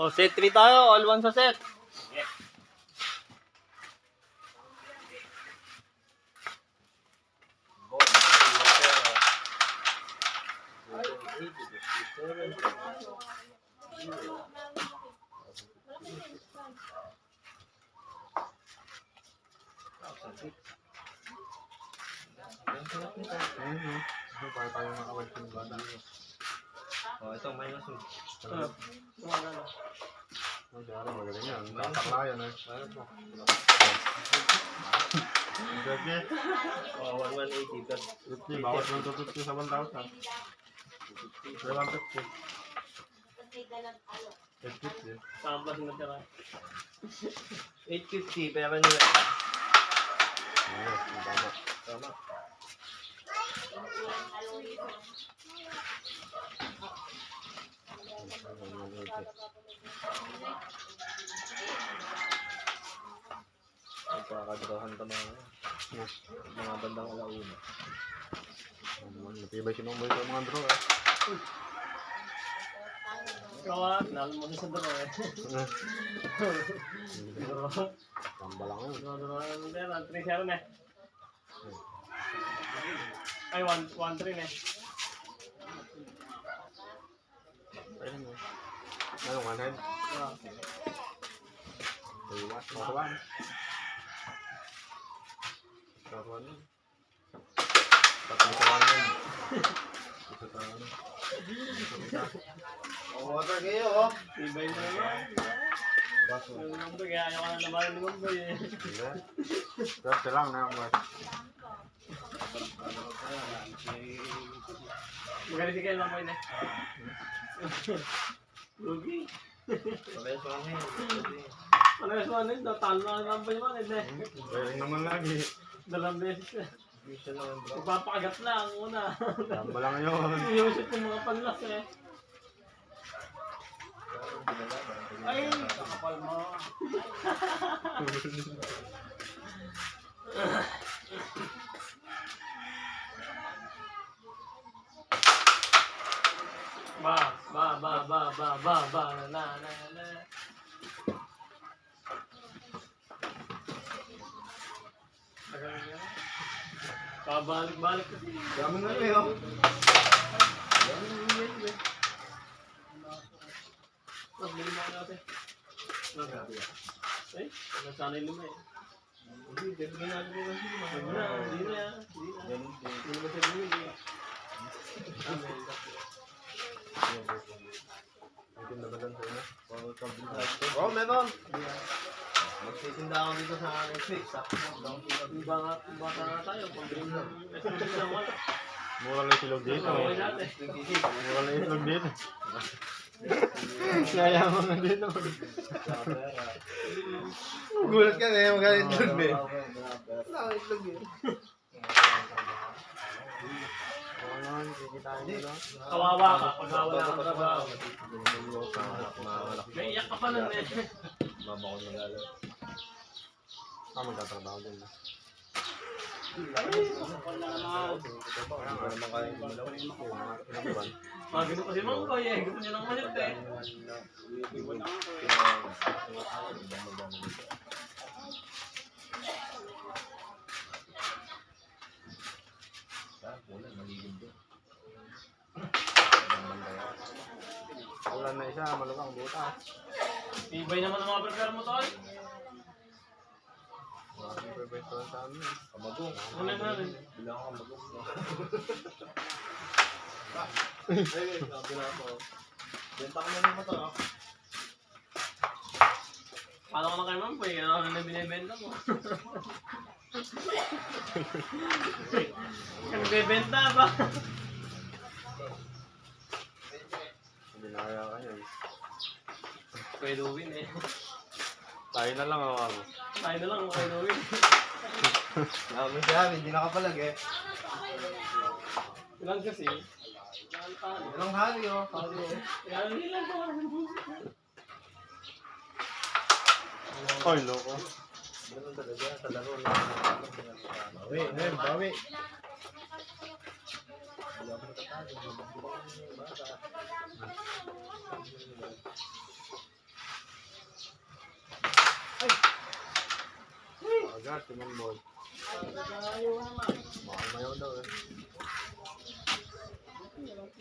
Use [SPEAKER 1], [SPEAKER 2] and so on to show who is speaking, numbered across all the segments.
[SPEAKER 1] O, set 3 tayo. All one sa set.
[SPEAKER 2] Para tayo makawal sa bata.
[SPEAKER 1] Ito, minus 2.
[SPEAKER 2] Magaling yan. Tatakla yan eh. Sige.
[SPEAKER 1] 180 plus.
[SPEAKER 2] 50. Bawas lang ito 50 sa 1,000. 150. 850.
[SPEAKER 1] Sampas na tira. 850, pero nila.
[SPEAKER 2] Tama.
[SPEAKER 1] Tama. Nagkakadrahan ka mga bandang alauna.
[SPEAKER 2] Matibay si Mangboy sa mga draw eh.
[SPEAKER 1] Kawat, lalo mo sa draw eh.
[SPEAKER 2] Tamba lang yun.
[SPEAKER 1] Draw lang 3-0 na. Ay, 1-3 na.
[SPEAKER 2] Ayun eh. Anong anhead? Iwas. Makawan. Makawan yun. Tatang kawan yun. Ito tayo.
[SPEAKER 3] Water kayo, oh.
[SPEAKER 1] Ibay na naman. Yung number, kaya ayaw ka na naman ng number eh.
[SPEAKER 2] Hindi. Swerte lang na yung boss.
[SPEAKER 1] Magaling si kayo lang mo yun eh. Lugi.
[SPEAKER 3] Parehas lang eh.
[SPEAKER 1] Parehas mo ano yun, talo na ang number yun eh.
[SPEAKER 2] Galing naman lagi.
[SPEAKER 1] Dalawang beses eh.
[SPEAKER 3] Mission naman bro.
[SPEAKER 1] Magpapakagat lang una.
[SPEAKER 2] Tamba lang yun.
[SPEAKER 1] Iusip yung mga panlas eh. Ay, kakapal mo. Na. Kabalik-balik kasi.
[SPEAKER 3] Dami nga eh, oh.
[SPEAKER 1] Bili mo natin. Ay, sana yung luma eh.
[SPEAKER 3] Hindi, bigyan natin yung kasi luma.
[SPEAKER 1] Hindi na. Hindi na siya bumili.
[SPEAKER 2] Itin na bagan sa ina.
[SPEAKER 3] Oh, meron. Magtitinda ako dito sa next week.
[SPEAKER 1] Bata na tayo. Pag-bring ng exclusive lang wala.
[SPEAKER 2] Mura lang silog dito.
[SPEAKER 1] Mura natin.
[SPEAKER 2] Mura lang itlog dito. Kaya mo nga dito.
[SPEAKER 3] Gulat ka na yung magaling itlog eh. Wala akong itlog eh.
[SPEAKER 1] Kawawa ka. Pag-awala ka ng trabaho. May iyak ka pa nun eh.
[SPEAKER 3] Mama ko nagalaw.
[SPEAKER 2] Magtatrabaho din.
[SPEAKER 1] Magano kasi Mang Koy eh. Gusto niya ng malit eh.
[SPEAKER 2] Ulan na isa, malukang butas.
[SPEAKER 1] Ibay naman ang mga prepare mo tol.
[SPEAKER 2] Maraming pwede sa amin.
[SPEAKER 3] Kamagong.
[SPEAKER 1] Ano na rin?
[SPEAKER 3] Bilang ako kamagong. Ay, sabi na ako. Benta ko na yung motor ah.
[SPEAKER 1] Paano ko na kay Mang Koy? Ano na binibenta mo? Kang bebenta ba?
[SPEAKER 2] Hindi na kaya kanya.
[SPEAKER 1] Pwede win eh.
[SPEAKER 2] Tayo na lang ako.
[SPEAKER 1] Tayo na lang pwede win.
[SPEAKER 3] Sabi siya, hindi nakapalag eh.
[SPEAKER 1] Ilan kasi?
[SPEAKER 3] Ilang hari oh.
[SPEAKER 1] Kaya nilang ko.
[SPEAKER 2] Ay, loko.
[SPEAKER 3] Ganun talaga sa laro lang.
[SPEAKER 2] Bawi.
[SPEAKER 3] Wala ko natatalo. Mabagbukan yung bata.
[SPEAKER 2] Gas, tingnan mo. Baka mayaw daw eh.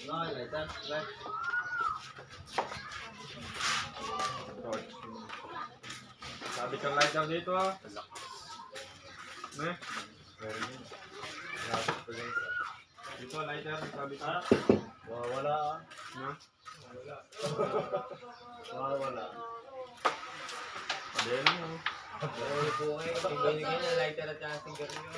[SPEAKER 3] No, lighter. Right.
[SPEAKER 2] Torch. Sabi kang light daw dito ah. Ne? Meron yun. Lapit pa dyan. Dito lighter, sabi ko.
[SPEAKER 3] Wala ah.
[SPEAKER 2] Na?
[SPEAKER 3] Wala.
[SPEAKER 2] Hindi na yun.
[SPEAKER 3] Pero po kayo, ibinigay niya lighter at saka sigarilyo.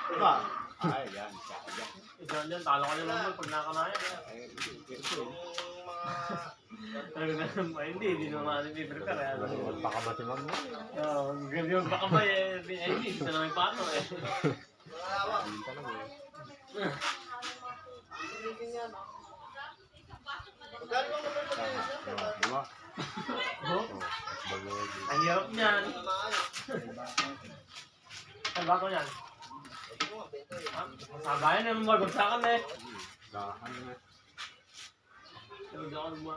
[SPEAKER 1] Diba? Ay, yan. Diyan dyan, talo ka nyo lang pag nakakanayan. Talaga na, hindi naman i-prepare.
[SPEAKER 2] Magpakamati man mo.
[SPEAKER 1] Oo, gabi yung bakamay eh. Hindi, dito na may pato eh.
[SPEAKER 2] Hindi ka lang eh. Diba?
[SPEAKER 1] Oh,
[SPEAKER 2] Bagay.
[SPEAKER 1] ang hirap niyan. Ang bato niyan. Sabayan naman magagsakan eh.
[SPEAKER 2] Dahan na.
[SPEAKER 1] Pero di ako nagma...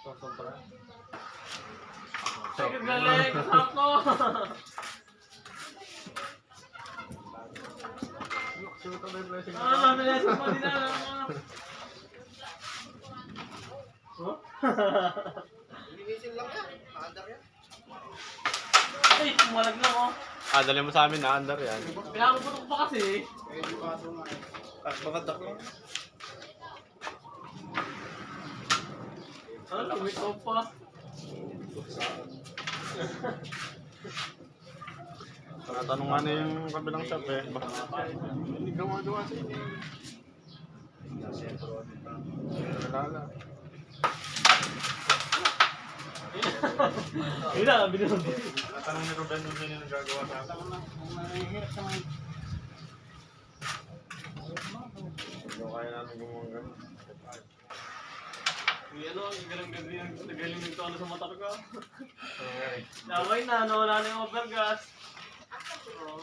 [SPEAKER 1] Sosobra. Sige, galing! Kasap ko!
[SPEAKER 2] Suot ang blessing.
[SPEAKER 1] Nalesa pa din na. Oh?
[SPEAKER 3] Linisin lang yan. Maandar yan.
[SPEAKER 1] Ay, kumalag lang oh.
[SPEAKER 2] Dali mo sa amin na under yan.
[SPEAKER 1] Pinakuputok pa kasi.
[SPEAKER 3] Bakadak lang.
[SPEAKER 1] Ano lang, wait off pa.
[SPEAKER 2] Tanatanong nga na yung kabilang shop eh. Hindi gawa-gawa sa inyo. Nalala.
[SPEAKER 1] Yun na, binunod.
[SPEAKER 2] Natanong ni Ruben kung sino yung nagagawa sa akin. Hindi kaya natin gumawa gano'n.
[SPEAKER 1] Ano, nagaling nito ano sa motor ko.
[SPEAKER 2] Okay.
[SPEAKER 1] Naway na, nawala na yung overgas. Oo.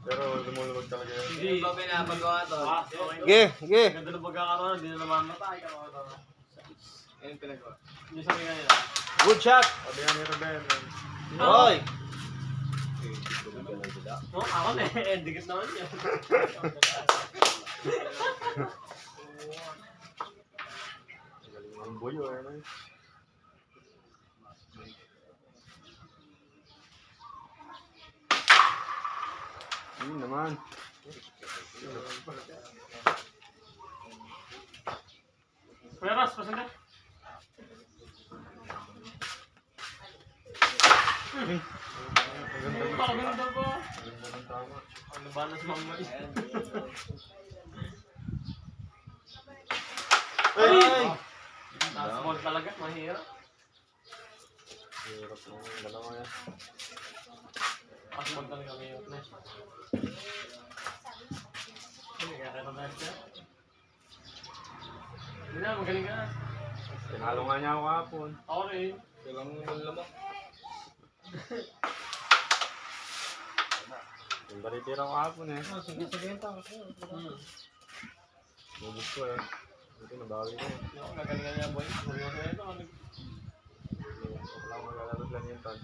[SPEAKER 2] Pero lumulubog talaga yun.
[SPEAKER 1] Hindi.
[SPEAKER 3] Hindi ba pinapagawa to?
[SPEAKER 1] Sige, sige. Ganda ng pagkakaroon, hindi na namamatay.
[SPEAKER 3] Ayun pinagawa.
[SPEAKER 1] Hindi sa kanya nila.
[SPEAKER 3] Good shot!
[SPEAKER 2] Sabi nga ni Ruben.
[SPEAKER 3] Hoy!
[SPEAKER 1] Oh, ako na eh. Dikit naman yun.
[SPEAKER 2] Galing ng buyo eh. No? Yun naman.
[SPEAKER 1] Kuya Ross, pasan ka.
[SPEAKER 2] Ang ganda
[SPEAKER 1] Baka ganda ko.
[SPEAKER 2] Ang ganda ng tama.
[SPEAKER 1] Ang labanas mama eh.
[SPEAKER 2] Ay!
[SPEAKER 1] Taas ball talaga, mahirap.
[SPEAKER 2] Hirap ng dalawa yan.
[SPEAKER 1] Taas ball talaga, mahirap na. Hindi, kaya kita tayo siya. Hindi na, magaling ka na.
[SPEAKER 2] Tinalo nga niya ako kahapon.
[SPEAKER 1] Ako rin.
[SPEAKER 3] Kailangan mo lamang.
[SPEAKER 2] Yung balitira ko kahapon eh.
[SPEAKER 3] Sige, tama.
[SPEAKER 2] Bubus ko eh. Ito nabawi ko.
[SPEAKER 1] Hindi ako, gagalingan niya boy. Seryoso na ito.
[SPEAKER 2] Wala akong maglalaro lang yun ton.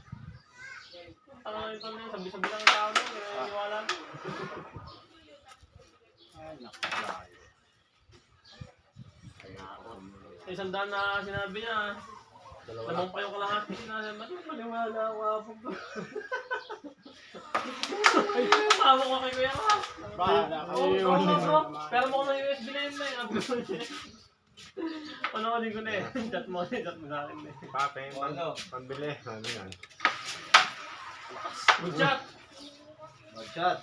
[SPEAKER 1] Ano na ito na yun, sabi-sabi lang ang tao na. Kaya iwala na. Sa isang daan na sinabi niya,
[SPEAKER 2] Dalawa lang.
[SPEAKER 1] lamang pa yung kalahati na, maniwala ako ako ko. Ay, tawa ko kay Kuya Ross. Oo, pero mo ko ng USB na yun na yun. Ano ko din ko na eh. Chat mo sa akin na eh.
[SPEAKER 2] Pape, pambili. Ano yan?
[SPEAKER 1] Good shot!
[SPEAKER 3] Good shot!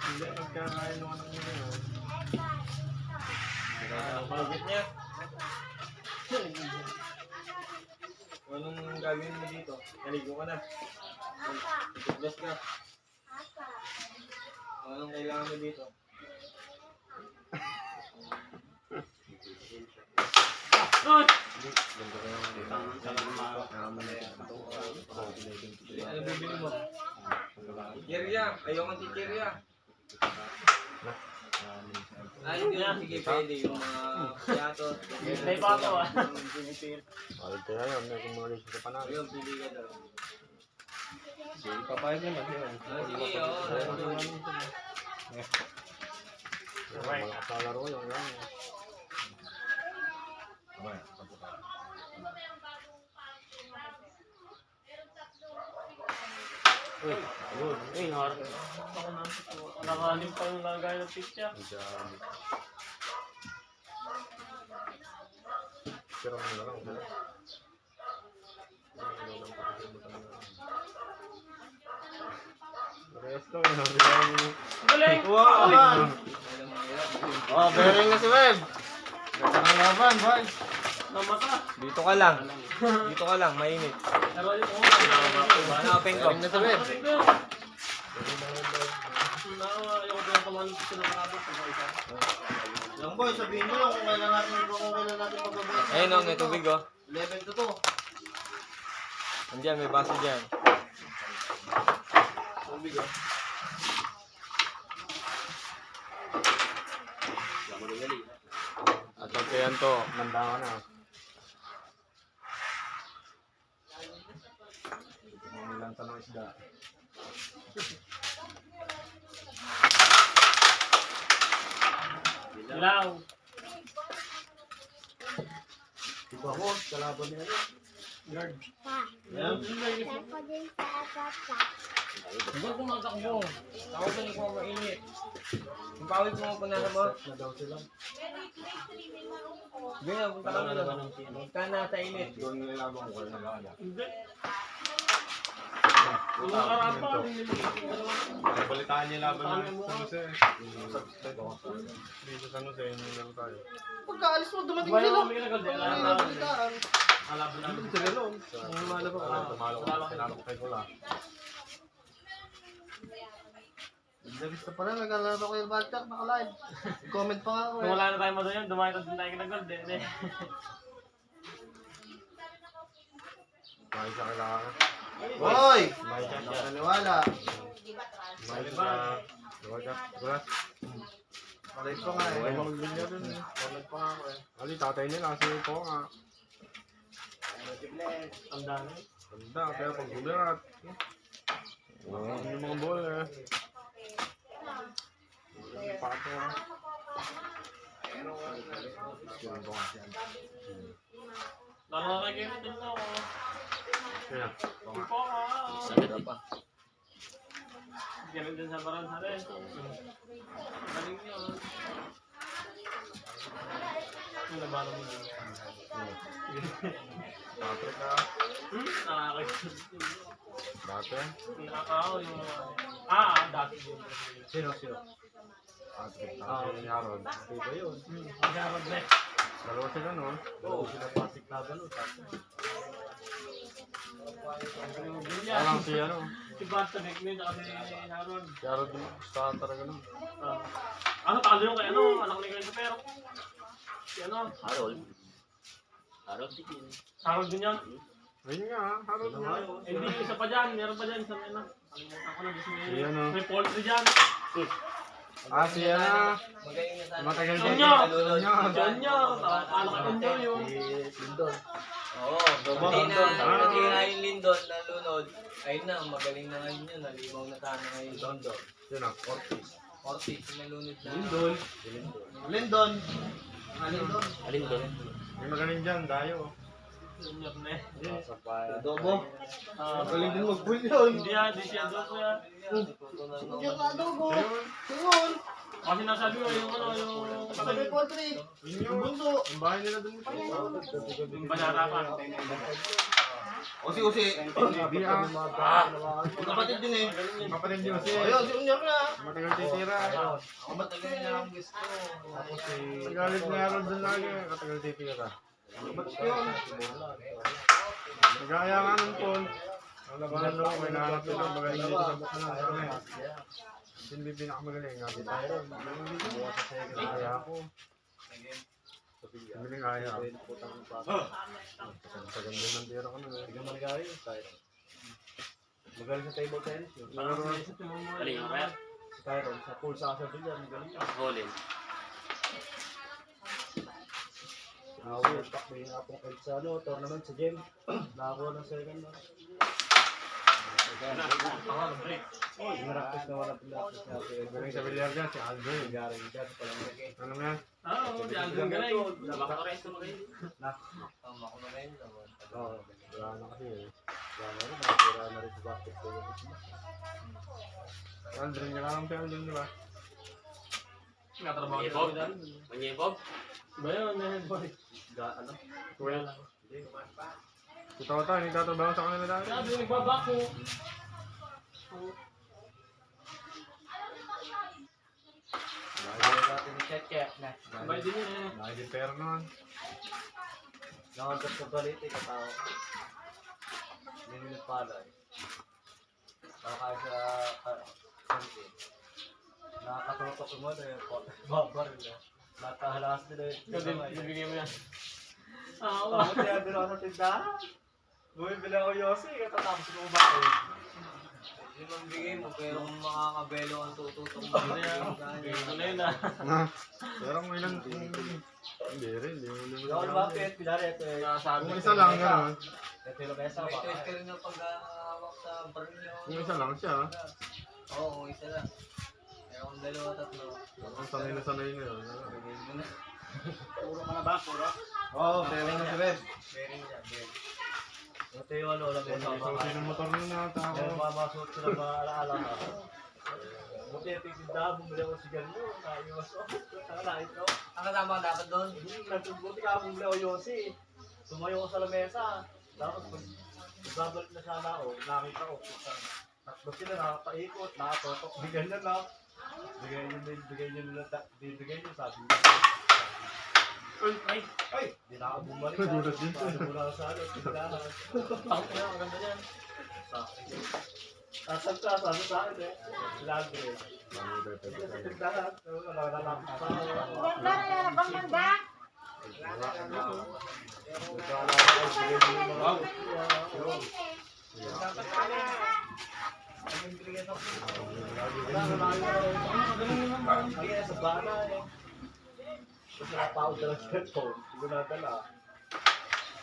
[SPEAKER 2] Hindi, nagkakain naman ng yun.
[SPEAKER 3] Malagit niya. Anong gagawin mo dito? Naligo ka na. Toothbrush ka. Anong kailangan mo dito?
[SPEAKER 1] Good!
[SPEAKER 3] Ano bibili mo? Kirya! Ayaw kang tikirya!
[SPEAKER 4] Ay, hindi lang. Sige, pwede. Yung mga piyato.
[SPEAKER 1] May pa ako ah.
[SPEAKER 2] Balik kaya yun, may kung mga lisa sa panalo.
[SPEAKER 4] Ayun, pili ka daw.
[SPEAKER 3] Sige, papayag naman.
[SPEAKER 4] Ah, sige, oo.
[SPEAKER 2] Mga kasalaro yun, yan. Uy, ayun.
[SPEAKER 1] Ako na. Nakalim pa yung lagay ng pizza.
[SPEAKER 2] Diyan. Pero ano na lang, sila. Parehas ko,
[SPEAKER 1] Galing!
[SPEAKER 3] Wow, man! Oh, bearing na si Web. Ganda ng laban, boy.
[SPEAKER 1] Namata.
[SPEAKER 4] Dito ka lang. Dito ka lang, mainit.
[SPEAKER 1] Pero yung
[SPEAKER 4] Hanapin ko.
[SPEAKER 3] Bearing na si Web.
[SPEAKER 1] Ayaw ko yung tumalang sa nakabot.
[SPEAKER 3] Lang boy, sabihin mo lang kung kailan natin pagbabayan.
[SPEAKER 4] Ayun o, may tubig o.
[SPEAKER 3] 11 to 2.
[SPEAKER 4] Andiyan, may baso dyan.
[SPEAKER 3] Tubig oh.
[SPEAKER 2] At pagkayan to, manda ka na. Ilang tanong isda.
[SPEAKER 1] Ilaw.
[SPEAKER 2] Iba ko, kalaban niya yun.
[SPEAKER 1] Guard.
[SPEAKER 3] Yan.
[SPEAKER 4] Huwag kumatakbo. Ako pa ni kung mainit. Yung pawit mo punasan mo.
[SPEAKER 2] Na daw sila.
[SPEAKER 4] Hindi na, punta ka na lang. Punta na sa init.
[SPEAKER 2] Doon nilalaban ko kayo nag-aala.
[SPEAKER 1] Hindi. Yung nakaraan pa.
[SPEAKER 2] Balitaan niya laban ng San Jose. Dito sa San Jose, yun lang tayo.
[SPEAKER 3] Pagkaalis mo, dumating
[SPEAKER 1] Wala
[SPEAKER 3] sila.
[SPEAKER 1] kami kinagal din.
[SPEAKER 3] Wala na balitaan.
[SPEAKER 1] Malaban namin.
[SPEAKER 3] Sila noon.
[SPEAKER 2] Tumalo ko, sinalo ko kay Kula.
[SPEAKER 3] Labis na pala, naglalaro ko yung Balchak, naka-live. Comment pa nga ako
[SPEAKER 1] Kung
[SPEAKER 3] eh.
[SPEAKER 1] wala na tayo madoyan, dumakita din tayo kinagal din.
[SPEAKER 2] May siya kailangan.
[SPEAKER 3] Hoy!
[SPEAKER 2] May siya.
[SPEAKER 3] Naniwala.
[SPEAKER 2] May siya. Gulas.
[SPEAKER 3] Live pa nga
[SPEAKER 2] Ay,
[SPEAKER 3] eh.
[SPEAKER 2] magbigyan din eh.
[SPEAKER 3] Comment pa nga ako eh.
[SPEAKER 2] Ali, tatay nila, kasi ito nga.
[SPEAKER 1] Ang dami.
[SPEAKER 2] Ganda, pero pag gulat. Yung mga ball eh. Pato.
[SPEAKER 1] Lalo na kayo din na ako.
[SPEAKER 2] Kaya,
[SPEAKER 1] Yung po ako.
[SPEAKER 4] Sarap pa.
[SPEAKER 1] Ganun din sa Baransa rin. Galing yun. Yung nabalo mo din.
[SPEAKER 2] Patrick ka.
[SPEAKER 1] Nakakagod.
[SPEAKER 2] Dati.
[SPEAKER 1] Yung dati din.
[SPEAKER 3] Sino?
[SPEAKER 2] Patrick. Dati ni Harold.
[SPEAKER 3] Diba yun?
[SPEAKER 1] Magharap na.
[SPEAKER 2] Dalawa sila no?
[SPEAKER 3] Oo, sila Pasig Laban o
[SPEAKER 2] Alam si ano.
[SPEAKER 1] Si Basta Bigmin at si Harold.
[SPEAKER 2] Si Harold din. Gustahan talaga no?
[SPEAKER 1] Ano talo yung kay ano? Anak ni Kayo pero. Si ano?
[SPEAKER 4] Harold.
[SPEAKER 1] Harold din yan.
[SPEAKER 2] Ayun nga, Harold nga.
[SPEAKER 1] Hindi yung isa pa dyan. Meron pa dyan. Isa na. Kalimutan ko na.
[SPEAKER 2] Si ano?
[SPEAKER 1] May poultry dyan.
[SPEAKER 2] Si ano.
[SPEAKER 4] Magaling na sana.
[SPEAKER 2] Matagal din.
[SPEAKER 1] Sonyo!
[SPEAKER 2] Sonyo!
[SPEAKER 1] Sonyo! Anak ka Sonyo yung.
[SPEAKER 3] Lindon.
[SPEAKER 4] Oo, hindi na yung Lindon nalunod. Ayun na, magaling na ngayon yun. Nalimaw na sana ngayon.
[SPEAKER 3] Lindon.
[SPEAKER 2] Yun ah, Ortiz.
[SPEAKER 4] Ortiz, nalunod na.
[SPEAKER 3] Lindon. Lindon. Lindon.
[SPEAKER 4] Lindon.
[SPEAKER 2] May magaling dyan, dayo.
[SPEAKER 1] Sonyo na eh.
[SPEAKER 3] Adobo.
[SPEAKER 1] Ah,
[SPEAKER 3] Magaling din mag-pull yun.
[SPEAKER 1] Hindi yan. Hindi siya doon kuya.
[SPEAKER 3] Yung adobo. Yun.
[SPEAKER 1] Kasi nasabi ko yung ano yung.
[SPEAKER 3] Sabi ko, Patrick.
[SPEAKER 2] Yun
[SPEAKER 3] Yung
[SPEAKER 2] yun.
[SPEAKER 3] bunso.
[SPEAKER 2] Ang bahay nila dun.
[SPEAKER 1] Yung banana pa.
[SPEAKER 3] Usi.
[SPEAKER 2] Hindi ah.
[SPEAKER 3] Yung kapatid din eh.
[SPEAKER 2] Yung kapatid niyo si.
[SPEAKER 3] Ayun, si Unyar na.
[SPEAKER 2] Matagal titira.
[SPEAKER 3] Ako matagal na ang gusto.
[SPEAKER 2] Tapos si. Nagalit ni Harold dun lagi. Matagal titira.
[SPEAKER 3] Ba't yun?
[SPEAKER 2] Nagaya nga ng phone. Ang labanan doon, may nahanap nila. Magaling dito sa Bukana. Hindi pinakamagaling. Nga tayo. Kaya ako. Hindi nga kaya. Sa ganda ng tira ko na.
[SPEAKER 3] Magaling sa table tennis yun.
[SPEAKER 1] Parang sinisip mo mo.
[SPEAKER 3] Tyron, sa pool sa kasabi yan, galing ka.
[SPEAKER 4] Golin.
[SPEAKER 3] Nakakuha ng takbo yung apong kahit sa tournament sa game. Nakakuha ng second na.
[SPEAKER 1] Break.
[SPEAKER 3] Nirapis na walang pinapis na.
[SPEAKER 2] Galing sa bilyar dyan, si Aldo eh.
[SPEAKER 3] Galing dyan, palang laki.
[SPEAKER 2] Ano nga?
[SPEAKER 1] Oo, di ang galing.
[SPEAKER 4] Baka ko rin sumayin.
[SPEAKER 3] Na?
[SPEAKER 4] Tama ko na rin naman.
[SPEAKER 3] Oo, wala na kasi eh. Wala na rin, nakatira na rin sa basketball.
[SPEAKER 2] Aldo rin ka lang si Aldo, di ba?
[SPEAKER 1] Natrabaho ni
[SPEAKER 4] Bob?
[SPEAKER 1] Bob.
[SPEAKER 4] Manyebog?
[SPEAKER 1] Ba yun, boy.
[SPEAKER 3] Ano?
[SPEAKER 2] Kuya. Si Tota, nagtatrabaho sa kanila dati.
[SPEAKER 1] Sabi, nagbabako.
[SPEAKER 3] Nakagaya natin ni Check na.
[SPEAKER 1] Sabay din yun eh.
[SPEAKER 2] Naging pera naman.
[SPEAKER 3] Nakagat sa balite katao. Minunod pala eh. Baka sa kanti. Nakakatutok mo na yung babar nila. Nakahalas nila yung
[SPEAKER 1] Bibigyan mo yan. Oo.
[SPEAKER 3] Tapos kaya bilo ako sa tindahan. Bumibili ako Yossi, katatapos ko bakit.
[SPEAKER 4] Hindi man bigay mo, pero kung makakabelo ang tututong mo.
[SPEAKER 1] Ito na yun ah.
[SPEAKER 2] Pero kung ilan, hindi rin, hindi mo
[SPEAKER 3] Ako lumapit, pinari ito eh.
[SPEAKER 2] Kung isa lang, gano'n.
[SPEAKER 3] Ito yung mesa
[SPEAKER 4] May
[SPEAKER 3] ba?
[SPEAKER 4] choice ka rin ng pag-hawak sa baril.
[SPEAKER 2] Kung isa lang siya,
[SPEAKER 4] Oo, kung isa lang. Pero kung dalawa, tatlo.
[SPEAKER 2] ang sanay na yun.
[SPEAKER 4] Bigay mo na.
[SPEAKER 1] Puro ka na ba? Puro?
[SPEAKER 3] Oo, bearing na si Red.
[SPEAKER 4] Bearing niya, bearing.
[SPEAKER 3] Ito yung ano, lang yung
[SPEAKER 2] Susi
[SPEAKER 3] mga
[SPEAKER 2] ng motor nyo na
[SPEAKER 3] Pero
[SPEAKER 2] tao.
[SPEAKER 3] mamasuot ko ng mga alaala ka. Buti yung titindahan, bumili ako sigarilyo, naiwas ako. Nakalain ko.
[SPEAKER 4] Ang kasama ka dapat doon?
[SPEAKER 3] Buti ka bumili ako Yossi. Tumayo ko sa lamesa. Tapos pagbabalik na sana ako, nakita ko. Tatlo sila nakapaikot, nakatotok. Bigyan na lang. Bigay nyo sabi.
[SPEAKER 1] Ay,
[SPEAKER 3] Di na ako bumalik.
[SPEAKER 2] Nagulat din.
[SPEAKER 3] Paano muna ako sa ano, tindahan.
[SPEAKER 1] takot na. Ang ganda niyan.
[SPEAKER 3] Sabi sa akin eh. Libre. Sa tindahan. Wala na lang.
[SPEAKER 5] Ganda na yan, abang ganda.
[SPEAKER 3] Sa bana eh. Kasi napaod na lang sa headphone. Hindi ko nadala.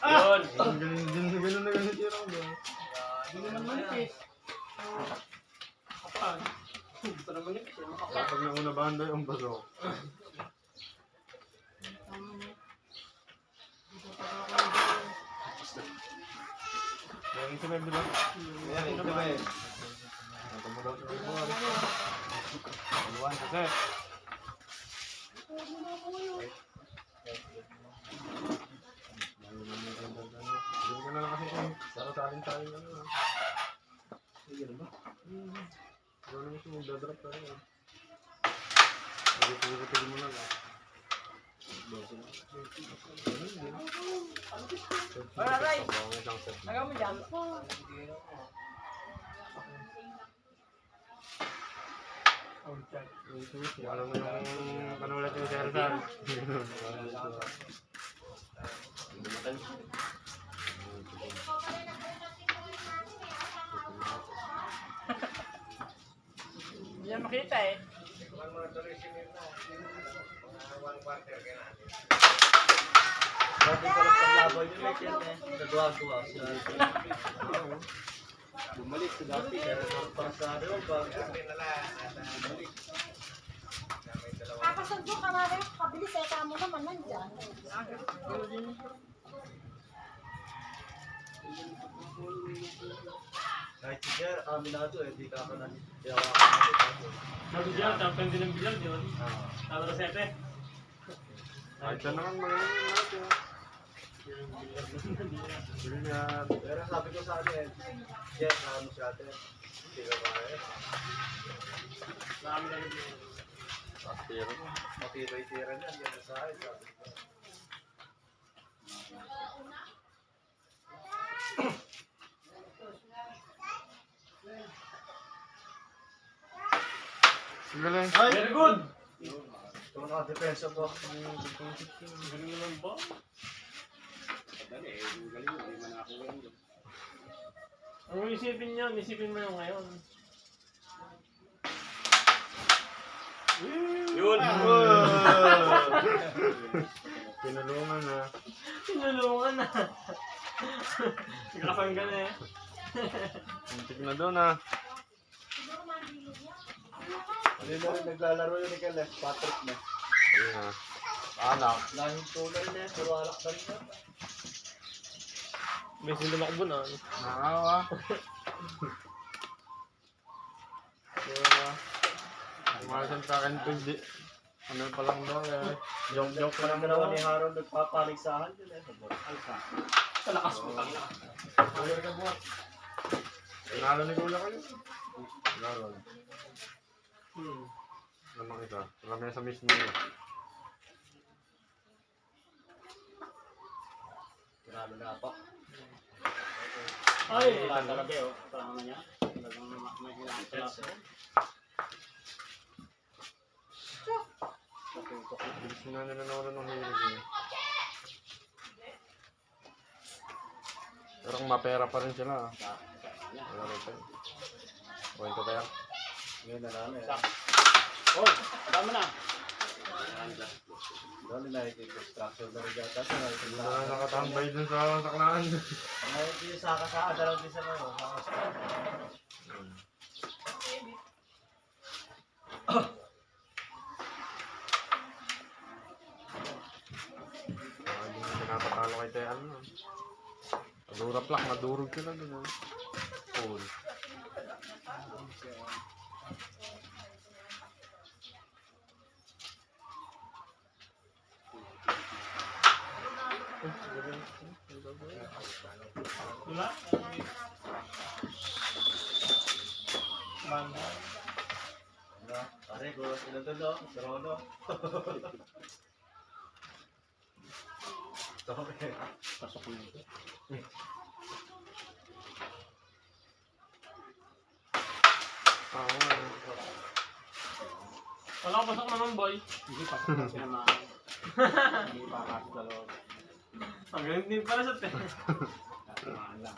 [SPEAKER 1] Yun.
[SPEAKER 2] Ang galing din sa ganun na ganun tira ko.
[SPEAKER 1] Hindi naman manipis. Kapag. Gusto naman manipis. Makapal.
[SPEAKER 2] Kapag nauna banda yung baso. Galing si Meb, di ba?
[SPEAKER 3] Yan, ito ba eh.
[SPEAKER 2] Natumudaw sa buwan. Buwan kasi. Hindi ko na lang kasi para sa akin tayo ano.
[SPEAKER 3] Sige ba?
[SPEAKER 2] Ikaw naman siya magdadrop tayo. Pagpapagpapagin mo lang ah.
[SPEAKER 5] Aray!
[SPEAKER 2] Isang set.
[SPEAKER 5] Nagawa mo dyan?
[SPEAKER 2] Alam mo yung kanulat yung Cesar.
[SPEAKER 5] Hindi yan makita eh.
[SPEAKER 3] Dati ko lang paglaban yung like yan eh. Nagawa-gawa. Bumalik sa dati. Para sa ano,
[SPEAKER 5] Kakasundo ka nga rin, kabilis eh, kamo naman nandyan.
[SPEAKER 3] kahit siya, aminado eh. Di ka ka na. Tiyawa ka na.
[SPEAKER 1] Sabi dyan, champion din ng bilang yun. Talo na 7.
[SPEAKER 2] Kahit siya naman magaling yung lahat yun. Brilliant.
[SPEAKER 3] Pero sabi ko sa akin, Jeff, nakano si ate. Hindi ka kaya.
[SPEAKER 1] Marami na rin yun.
[SPEAKER 2] Pastero mo.
[SPEAKER 3] Matibay-tira niya. Yan sa akin, sabi ko.
[SPEAKER 2] Galing.
[SPEAKER 1] Very good!
[SPEAKER 3] Ito naka-depensa ko.
[SPEAKER 1] Galing naman ba? Ang isipin nyo, isipin mo yung ngayon.
[SPEAKER 4] Yun!
[SPEAKER 2] Pinulungan na.
[SPEAKER 1] Tinulungan na. Nagkasang ka na eh.
[SPEAKER 2] Muntik na doon ah.
[SPEAKER 3] Hindi na rin naglalaro yun ni Kales, Patrick na.
[SPEAKER 2] Ayun na. Anak.
[SPEAKER 3] Lahing tulay na, pero alak na rin yan.
[SPEAKER 1] May sinumakbo na.
[SPEAKER 2] Nakawa. Diba? Kumasan sa akin to, ano pa lang daw eh. Joke pa lang daw.
[SPEAKER 3] Dalawa ni Harold nagpapaligsahan yun eh.
[SPEAKER 1] Talakas mo lang.
[SPEAKER 2] Nanalo ni Kuya ko yun. Nanalo. Namang isa. Alam sa mismo yun.
[SPEAKER 3] Grabe na pa.
[SPEAKER 1] Ay!
[SPEAKER 3] Wala talaga eh. Tama niya. Talagang may hilang talaga.
[SPEAKER 2] Bilis na nanalo ng hilig eh. Pero kung mapera pa rin sila ah. Wala rin tayo. Point ko tayo.
[SPEAKER 3] Ngayon na namin.
[SPEAKER 1] Oh! Tama na!
[SPEAKER 3] Doon na structure na rin yata.
[SPEAKER 2] Hindi na nakatambay dun sa saklaan.
[SPEAKER 3] Ngayon din sa kasaan, dalawang din sa ano.
[SPEAKER 2] Hindi na pinapatalo kay Tayo ano. Madurap lang, madurog sila dun ah. Cool.
[SPEAKER 1] Diba? Banda.
[SPEAKER 3] Pare, kung sila doon no? Trono. Okay.
[SPEAKER 1] Pasok mo ito. Wala ko pasok naman, boy.
[SPEAKER 3] Hindi pa kasi naman. Hindi pa kasi sa loob.
[SPEAKER 1] Ang ganun din pala sa te.
[SPEAKER 3] Tamaan lang.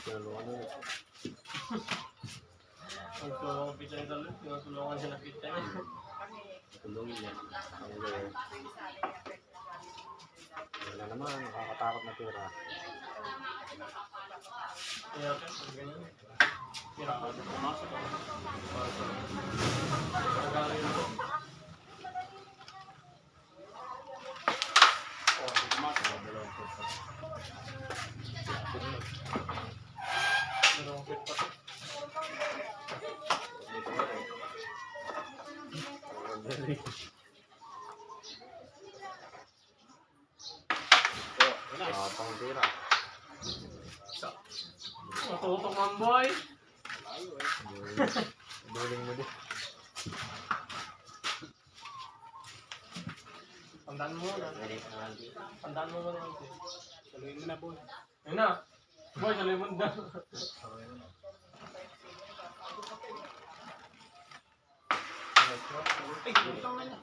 [SPEAKER 2] Tinulungan na yun.
[SPEAKER 1] Ang tulong pizza ni Talot, tinutulungan siya ng pizza niya.
[SPEAKER 2] Tulungin niya. Wala naman, nakakatakot na tira.
[SPEAKER 1] Kaya ka, ang ganyan. Tira ka, pumasok ka. Pagkari yun ko. Oh, pumasok ka. Dalawang fit pa to.
[SPEAKER 2] Pang tira.
[SPEAKER 1] Matutok man, boy.
[SPEAKER 2] Duling mo din.
[SPEAKER 1] Tandaan mo na. Tandaan mo na.
[SPEAKER 3] Saluhin mo na boy.
[SPEAKER 1] Ayun na. Boy, saluhin mo na. Ay, putang na.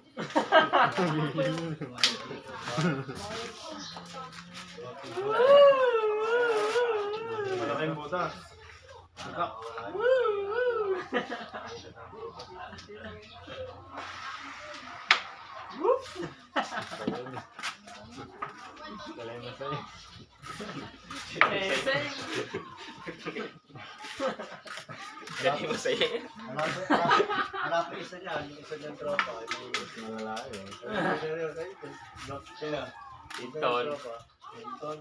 [SPEAKER 2] Malaking butas. Agak. Galay na sa'yo.
[SPEAKER 4] Gani mo sa'yo.
[SPEAKER 3] Hanapin isa niya, yung isa niyang tropa.
[SPEAKER 2] Malalaki eh.
[SPEAKER 4] Hinton.
[SPEAKER 3] Hinton,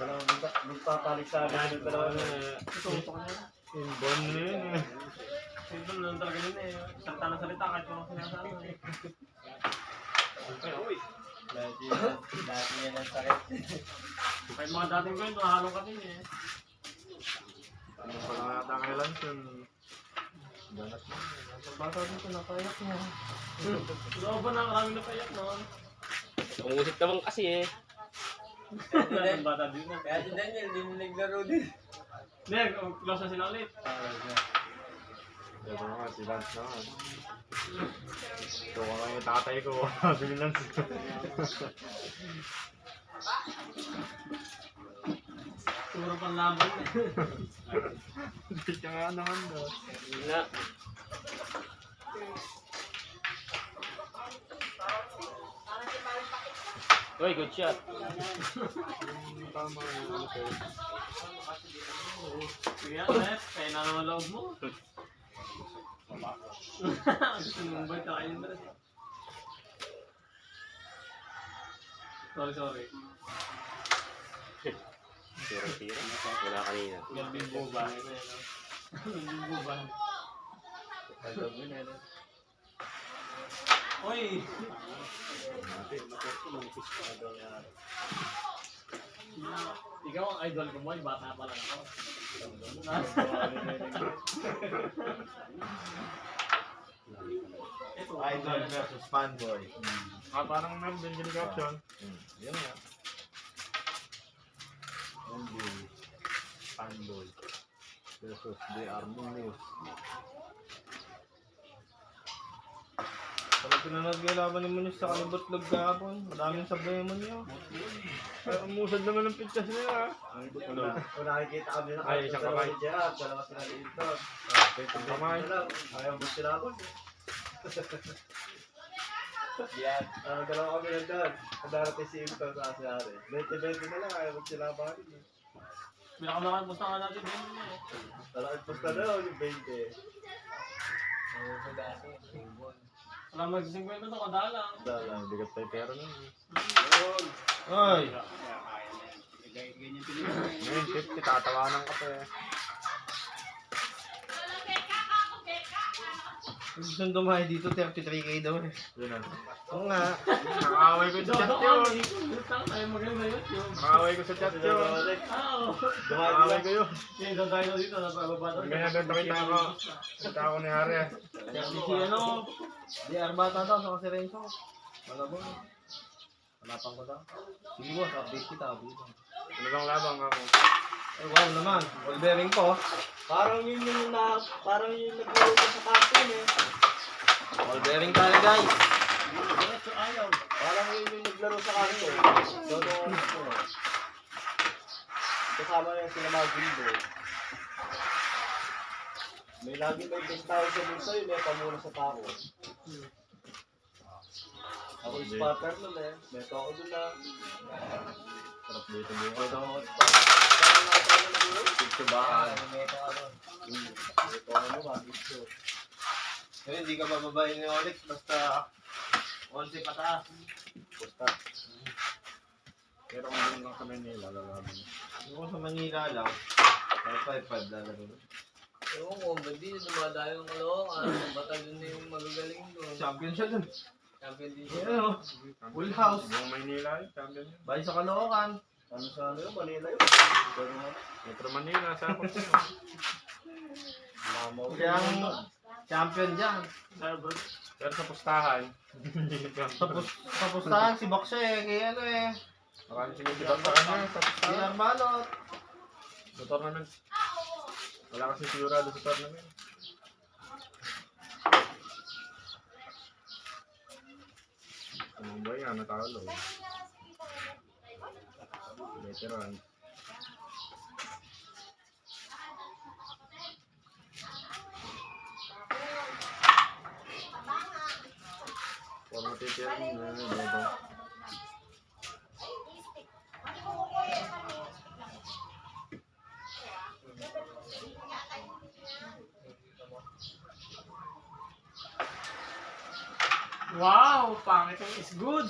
[SPEAKER 3] dalawang magpapalig sa akin yung dalawa na.
[SPEAKER 1] Tutok niya.
[SPEAKER 2] Inborn na yun eh.
[SPEAKER 1] Simple lang talaga yun eh. Salita ng salita kahit kung sinasabi eh.
[SPEAKER 3] Dati yan ang sakit.
[SPEAKER 1] Kahit mga dating ko yun, mahalong ka din eh.
[SPEAKER 2] Ano pa lang yata ang ilan yun? Danas na.
[SPEAKER 1] Bata dito, napayak niya. Ano ba na maraming napayak noon?
[SPEAKER 4] Umusip naman kasi eh.
[SPEAKER 1] Bata din na.
[SPEAKER 4] Kaya si Daniel, di mo naglaro din.
[SPEAKER 1] Hindi, close na sila ulit.
[SPEAKER 2] Ito naman, si Lance naman. Ito ko lang yung tatay ko. Si Lance.
[SPEAKER 1] Puro pang laban.
[SPEAKER 2] Hindi ka nga naman daw.
[SPEAKER 4] Na. Uy, good shot.
[SPEAKER 2] Tama yung ano sa'yo.
[SPEAKER 1] Kaya kaya na naman loob mo. Sinumbay ka kayo na rin. Sorry.
[SPEAKER 4] Tira-tira. Wala kanina.
[SPEAKER 1] Ganding buba. Ganding buba. Uy! Ikaw ang idol ko mo, bata pa lang ako. Ito,
[SPEAKER 3] Idol versus fanboy.
[SPEAKER 2] Parang meron din ganito option.
[SPEAKER 3] Yan nga. Fanboy. Fanboy. Versus the harmonious.
[SPEAKER 2] Pag pinanood kayo laban ni Munoz sa Kalibutlog kahapon, madaming sablay mo niyo. Ay, umusad naman ng pictures nila.
[SPEAKER 3] Kung nakikita kami na
[SPEAKER 2] Ay, isang kamay.
[SPEAKER 3] dalawa sila dito.
[SPEAKER 2] Ang kamay.
[SPEAKER 3] Ayaw mo sila ako. Yan. Dalawa kami na doon. Ang darating si Ibto sa asyari. 20-20 na lang, ayaw mo sila ba?
[SPEAKER 1] Pinakamalaki pusta nga natin din.
[SPEAKER 3] Talagang pusta na yung 20.
[SPEAKER 1] Wala mag-50 ito, kadalang.
[SPEAKER 3] Dalang.
[SPEAKER 2] Bigat tayo pera nun.
[SPEAKER 3] Ay!
[SPEAKER 2] Ngayon, 50, tatawanan ka pa eh.
[SPEAKER 3] Gusto nung dumahay dito, 33k daw eh.
[SPEAKER 2] Yun na.
[SPEAKER 3] Oo nga.
[SPEAKER 2] Nakakaway ko sa chat yun.
[SPEAKER 1] Ay, maganda yun.
[SPEAKER 2] Nakakaway ko sa chat yun.
[SPEAKER 1] Oo.
[SPEAKER 2] Nakakaway ko yun.
[SPEAKER 1] Sige, doon tayo dito. Napababa
[SPEAKER 2] Ganyan doon nakita ko. Kita ko ni Ari.
[SPEAKER 3] Si ano, di Arbata daw, sa si Renzo. Malabong. Hanapan ko daw. Sige boss, update kita.
[SPEAKER 2] Ano bang labang ako?
[SPEAKER 3] Ay, wow naman. Ball bearing ko. Parang yun naglaro ko sa cartoon eh. Ball bearing tayo guys. Parang yun yung naglaro sa cartoon. Doon kasama na sila mga Gildo. May lagi may best tao sa bulsa yun eh, pamuna sa tao. Ako yung spotter nun eh. Meto ako dun na.
[SPEAKER 2] Sarap dito bukas.
[SPEAKER 3] Meto ako spotter. Parang nakatawa na dun.
[SPEAKER 2] Picture bahay.
[SPEAKER 3] Meto ako dun. Meto ako dun, mabito. Ngayon, hindi ka bababayin ni Onyx basta 11 pataas. Basta.
[SPEAKER 2] Pero kung doon lang sa Manila, lalaban.
[SPEAKER 3] Kung sa Manila lang, 5-5 lalaro.
[SPEAKER 4] Ewan ko, ba't di dumadayo ng Caloocan? Batalyon na yung magagaling doon.
[SPEAKER 3] Champion siya dun.
[SPEAKER 4] Champion din siya.
[SPEAKER 3] Ayan o. Full house.
[SPEAKER 2] Yung Maynila, champion yun.
[SPEAKER 3] Bahay sa Caloocan. Ano sa ano yun? Manila yun. Pero
[SPEAKER 2] Metro Manila, sakot yun.
[SPEAKER 3] mamaw.
[SPEAKER 5] Kaya ang champion dyan.
[SPEAKER 2] Pero sa pustahan, hindi ka.
[SPEAKER 5] Sa pustahan, si Baksa eh. Kaya ano eh.
[SPEAKER 2] Maraming sinisibat sa kanya sa pustahan.
[SPEAKER 5] Pilar Balot.
[SPEAKER 2] Sa tournament. Wala kasi sigurado sa tournament. Ang ba yan, natalo. Veteran. Forma titirin na dito.
[SPEAKER 1] Wow, pangit yung is good.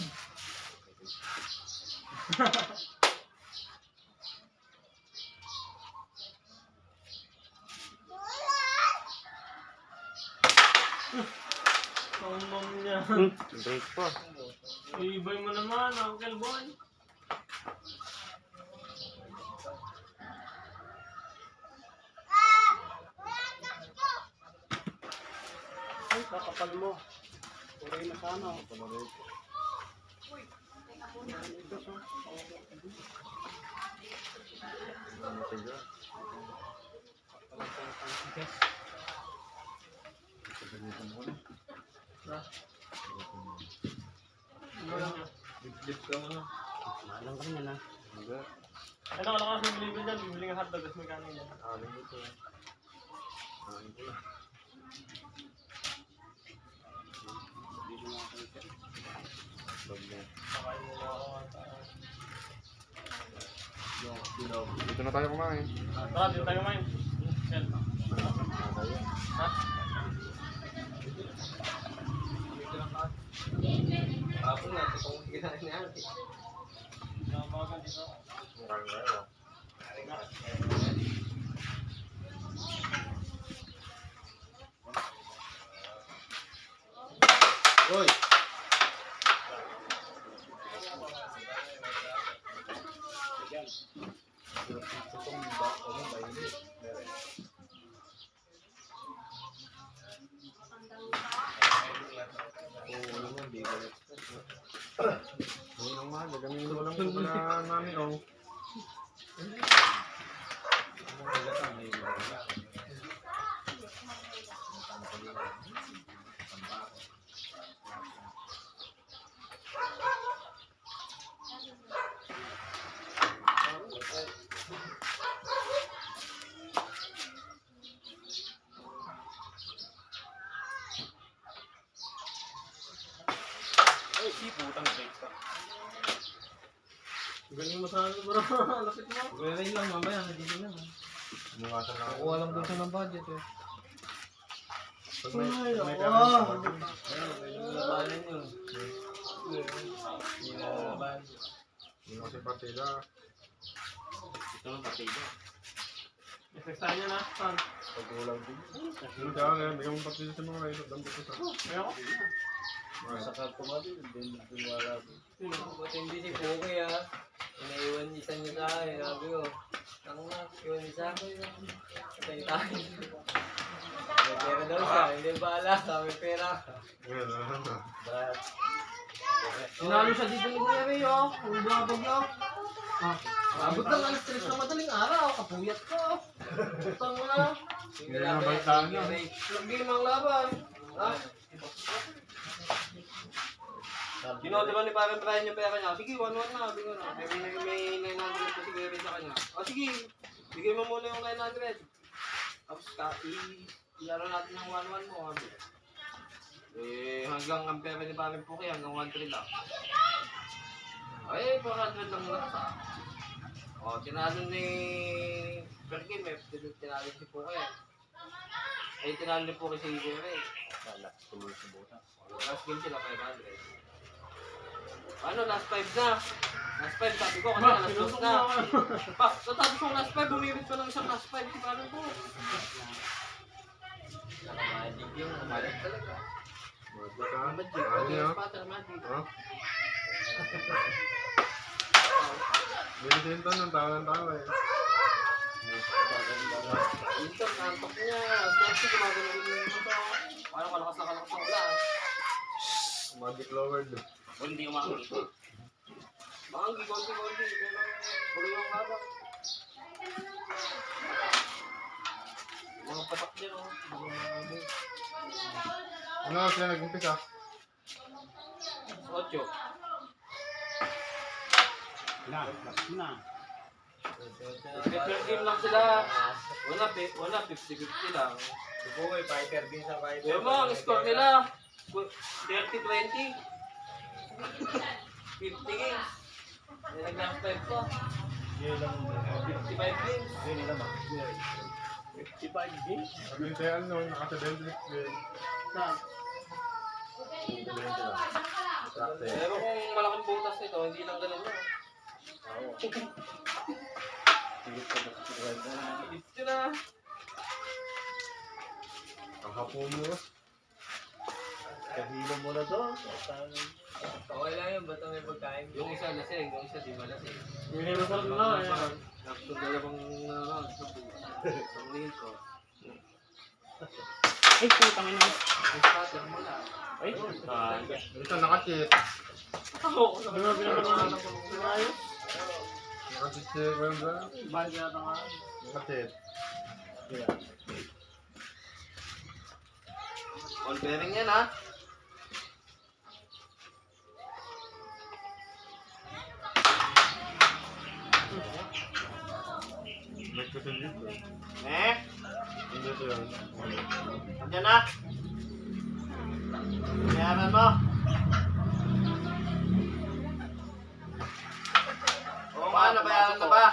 [SPEAKER 1] Tumom niya.
[SPEAKER 2] Break pa.
[SPEAKER 1] Ibay mo naman, Uncle Boy.
[SPEAKER 5] Ay, kakapal mo. Puri na sana.
[SPEAKER 1] Ano lang yan?
[SPEAKER 2] Dip ka mo na.
[SPEAKER 5] Malang ka na.
[SPEAKER 1] Ano, wala ka sa bibili dyan. Bibili nga hotdog. Tapos may kanin dyan.
[SPEAKER 2] Aling mo ito. Aling ko na.
[SPEAKER 1] Pakain mo na ako.
[SPEAKER 2] Dito na tayo kumain.
[SPEAKER 1] Tara, dito tayo kumain. Yan. Ha?
[SPEAKER 4] Ako na, itong kinain na ate.
[SPEAKER 1] Nakabagan dito.
[SPEAKER 2] Kumain tayo.
[SPEAKER 3] Hoy!
[SPEAKER 2] Ayun ang mahal. Gamitin ko lang ito pala namin. Oh.
[SPEAKER 1] Ay, si putang bake ka. Galing mo sa ano, bro. Lapit mo.
[SPEAKER 4] Gawin lang mamaya, hindi lang.
[SPEAKER 2] Bukasan na ako.
[SPEAKER 4] Kukuha lang doon sa ng budget eh.
[SPEAKER 2] Pag may
[SPEAKER 1] Ay,
[SPEAKER 2] pag may
[SPEAKER 1] ako.
[SPEAKER 2] pera,
[SPEAKER 4] Ayun, labanan yun. Hindi na labanan.
[SPEAKER 2] hindi mo kasi partida.
[SPEAKER 5] Ito ang partida.
[SPEAKER 1] Effectahan niya na. Saan?
[SPEAKER 2] Pag-ulang din. Hindi ka kaya, bigyan mo partida sa mga kayo. Dami ko sa.
[SPEAKER 1] May ako?
[SPEAKER 4] Sa kapumali, hindi wala.
[SPEAKER 1] Sino?
[SPEAKER 4] Buti hindi si Poke ah. Inaiwan isa niya sa akin. Sabi ko, ako nga, iwan niya sa akin. Patay tayo. May pera daw siya, hindi bahala. May pera.
[SPEAKER 2] Ngayon, ano.
[SPEAKER 3] Sinalo siya dito ni Kuya Ray, oh. Ang bumabag na. Abot lang alas 3 na madaling araw. Kapuyat ko. Butang mo na.
[SPEAKER 4] Sige
[SPEAKER 2] Hindi
[SPEAKER 4] lang,
[SPEAKER 2] na balitaan niya.
[SPEAKER 3] Lagi mang laban. Ha? Ginawa diba ni Parang Brian yung pera niya? Sige, 1-1 na. Bigyan na. May 900 pa si Kuya Ray sa kanya. O sige, bigay mo muna yung 900. Tapos i-laro natin ng 1-1 mo. Sabi. Eh, hanggang ang pera ni Parang Puki, hanggang 1-3 lang. Ay, 400 lang muna sa. O, tinalo ni Perkin, may tinalo si Puki. Ay, tinalo ni Puki si Kuya Ray. Last game sila, 500. Ano, last 5 na. Last 5, sabi ko, kasi last 2 na. Pa, natapos yung last 5, bumirit pa ng isang last 5. Si Parang po.
[SPEAKER 4] Nakamagic yung umalit talaga.
[SPEAKER 2] Magic ka.
[SPEAKER 3] Magic,
[SPEAKER 2] Ano yun?
[SPEAKER 3] Spatter, magic.
[SPEAKER 2] Ha? Binisinto ng tao ng tao eh.
[SPEAKER 3] Ito, nantok niya. Snapsi, gumagano rin yung ito. Parang kalakas na ulan.
[SPEAKER 2] Magic lowered.
[SPEAKER 5] Hindi umakit.
[SPEAKER 3] Maanggi, konti-konti. Pero, pulo yung habang. Mga patak din, oh.
[SPEAKER 2] Ano sila nag-umpisa?
[SPEAKER 3] 8.
[SPEAKER 5] Na.
[SPEAKER 3] Paper game lang sila. Wala 50-50 lang.
[SPEAKER 4] Bukoy, fighter din sa fighter.
[SPEAKER 3] Pero mo, ang score nila, 30-20. 50 games. May nag-last 5 pa. 55 games.
[SPEAKER 5] 55 games?
[SPEAKER 2] Sabi yung tayo ano, naka-70 game.
[SPEAKER 1] Saan?
[SPEAKER 3] Pero kung malaking butas nito, hindi lang ganun na. Ito na.
[SPEAKER 2] Ang hapon mo.
[SPEAKER 5] Kahilo mo na to.
[SPEAKER 4] Okay lang yun, ba't may pagkain?
[SPEAKER 3] Yung isa lasing, yung isa di ba lasing.
[SPEAKER 1] Yung hero sa na.
[SPEAKER 3] Nakapag dalawang round sa buwan. Ang lingin ko.
[SPEAKER 5] Ay, putang ina.
[SPEAKER 3] Yung spatter mo lang.
[SPEAKER 5] Ay,
[SPEAKER 2] Isa naka-cheat.
[SPEAKER 1] Ako, sabi nga pinag-aaral ko. Ayos.
[SPEAKER 2] Naka-cheat si Kuya Bra.
[SPEAKER 1] Balik yata nga.
[SPEAKER 2] Naka-cheat.
[SPEAKER 5] All bearing yan ha.
[SPEAKER 2] May kusin dito.
[SPEAKER 5] Eh?
[SPEAKER 2] Hindi ito yan.
[SPEAKER 5] Andiyan na. Bayaran mo. Oo nga, nabayaran na ba?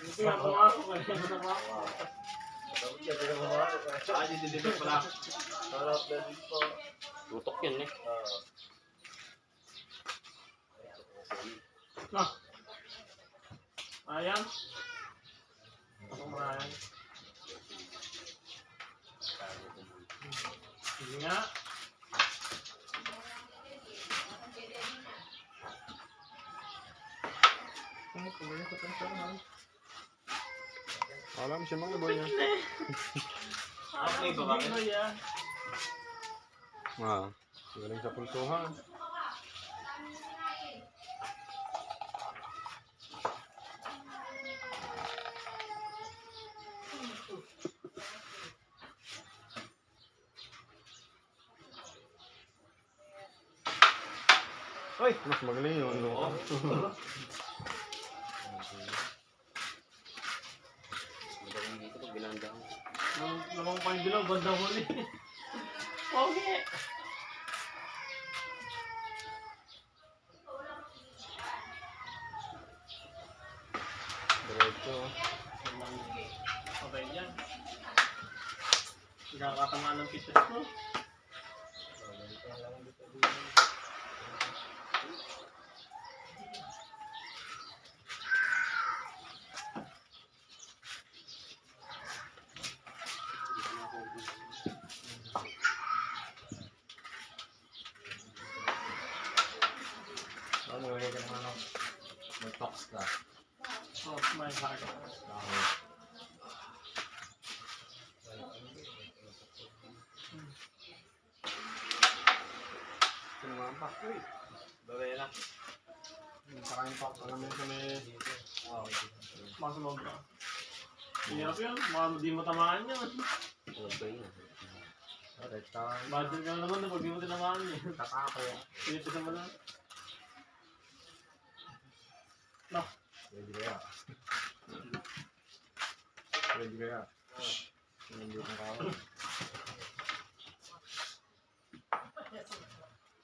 [SPEAKER 1] Hindi nga pumasok eh.
[SPEAKER 5] Ah, dideliver pala.
[SPEAKER 3] Sarap na dito.
[SPEAKER 5] Tutok yun eh.
[SPEAKER 1] No. Ayan. Ako marayan. Sige nga.
[SPEAKER 2] Alam siya mga boy niya.
[SPEAKER 5] Okay ba kami?
[SPEAKER 1] Ano yan?
[SPEAKER 2] Ah, galing sa pulsuhan.
[SPEAKER 5] Hoy!
[SPEAKER 2] Mas magaling yun. No?
[SPEAKER 1] Lamang pa yung dilaw, bandang huli. Okay.
[SPEAKER 2] Diretso.
[SPEAKER 1] Okay yan. Nakakatamaan ng pieces mo.
[SPEAKER 3] Ano, magiging ka ng ano? May tox ka.
[SPEAKER 1] Oh, my heart.
[SPEAKER 2] Sinumapa.
[SPEAKER 5] Babaya na.
[SPEAKER 2] Saka yung tox. Alam mo yun sa may...
[SPEAKER 1] Masulog ka. Hirap yun. Baka di mo tamaan yan. Budget ka na naman na pag di mo tinamaan eh.
[SPEAKER 3] Tatako yan.
[SPEAKER 1] Pinipisan mo na. No.
[SPEAKER 2] Pwede kaya. Pwede kaya. Hindi kong kawan.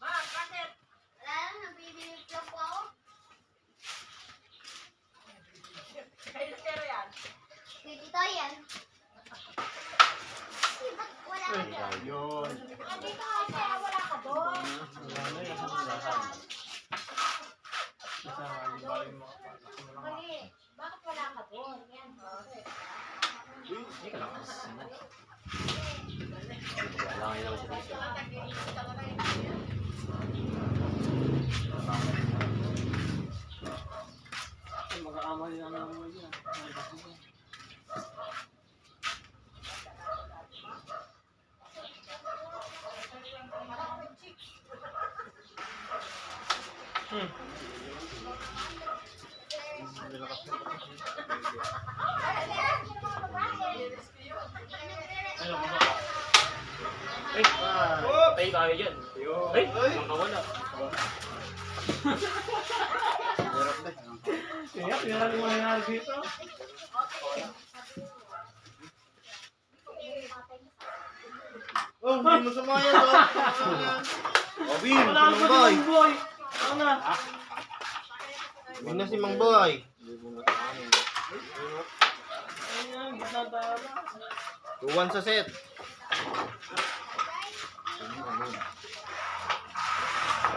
[SPEAKER 6] Ma, bakit? Wala lang, nabibili lang po ako. Kaya yan? Dito yan. Ba't wala ka doon?
[SPEAKER 1] Yun.
[SPEAKER 6] Dito kasi wala ka doon.
[SPEAKER 1] Wala na yan. Isa nga, di ba yung mga patas mo lang.
[SPEAKER 6] Mali. Bakit wala ka doon? Yan.
[SPEAKER 3] Hindi ka lang kasi.
[SPEAKER 1] Mag-aama din ang naman mo dyan. Ano ba ba? Ay, kaya yan. Ay, nakawala. Kaya, pinarali mo nangyari dito.
[SPEAKER 5] Oh, hindi mo sumaya to. Oh, Bin, si
[SPEAKER 1] Wala
[SPEAKER 5] Mang
[SPEAKER 1] ka
[SPEAKER 5] Boy.
[SPEAKER 1] si Boy. Ano na?
[SPEAKER 5] Bin na si Mang Boy.
[SPEAKER 1] Ayan, gitna tayo.
[SPEAKER 5] 2-1 sa set.